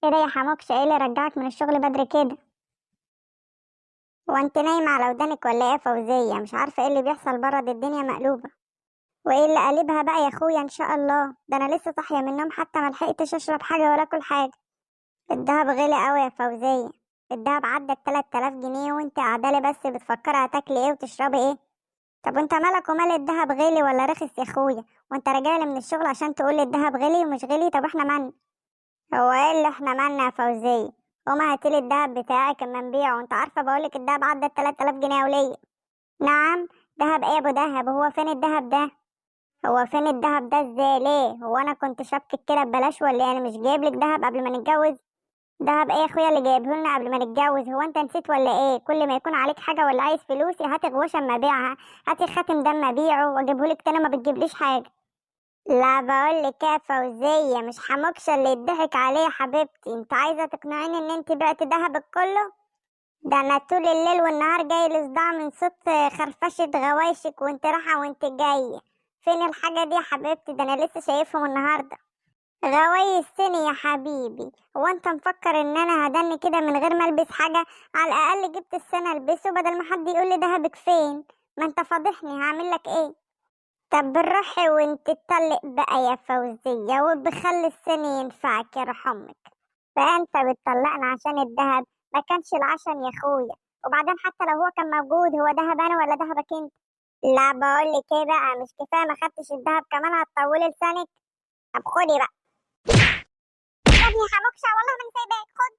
ايه ده يا حموكش؟ ايه اللي رجعك من الشغل بدري كده؟ وانت نايمة على ودانك ولا ايه يا فوزية؟ مش عارفة ايه اللي بيحصل برا، دي الدنيا مقلوبة. وايه اللي قلبها بقى يا اخويا؟ ان شاء الله ده انا لسه صاحية من النوم حتى ملحقتش اشرب حاجة ولا اكل حاجة. الدهب غالي قوي يا فوزية. الدهب عدى 3000 جنيه وانت قاعدالي بس بتفكري هتاكلي ايه وتشربي ايه. طب وانت مالك ومال الدهب؟ غالي ولا رخص يا اخويا؟ وانت راجعلي من الشغل عشان تقولي الدهب غالي ومش غالي؟ طب احنا مالنا؟ هو ايه اللي احنا مالنا يا فوزية؟ قومي هاتيلي الدهب بتاعك اما نبيعه، انت عارفة بقولك الدهب عدى 3000 جنيه وليا. نعم؟ دهب ايه يا ابو دهب؟ هو فين الدهب ده؟ هو فين الدهب ده ازاي؟ ليه هو انا كنت شبكك كده ببلاش ولا ايه؟ انا مش جايبلك دهب قبل ما نتجوز؟ دهب ايه يا اخويا اللي جايبه لنا قبل ما نتجوز؟ هو انت نسيت ولا ايه؟ كل ما يكون عليك حاجة ولا عايز فلوسي هاتي غوشة اما ابيعها، هاتي خاتم ده اما ابيعه واجيبهولك تاني ما بتجيبليش حاجة. لا بقولك يا فوزية، مش حموكشة اللي يضحك عليه يا حبيبتي. انت عايزة تقنعيني ان انت بعتي دهبك كله؟ ده انا طول الليل والنهار جاي لي صداع من صوت خرفشة غوايشك وانت رايحة وانت جاية. فين الحاجة دي يا حبيبتي؟ ده انا لسه شايفهم النهاردة. غوايش سني يا حبيبي؟ هو انت مفكر ان انا هدني كده من غير ما البس حاجة؟ على الاقل جبت السنة البسه بدل ما حد يقول لي دهبك فين. ما انت فاضحني، هعمل لك ايه؟ طب بالراحة وانت تطلق بقى يا فوزية وبخلي السن ينفعك يا روح امك. فانت بتطلقنا عشان الدهب؟ ما كانش العشم يا اخويا. وبعدين حتى لو هو كان موجود، هو دهب انا ولا دهبك انت؟ لا بقولك ايه بقى، مش كفاية ما خدتش الدهب كمان هتطولي لسانك؟ طب خدي بقى. خدي يا حموكشة والله ما انا سايباك، خد.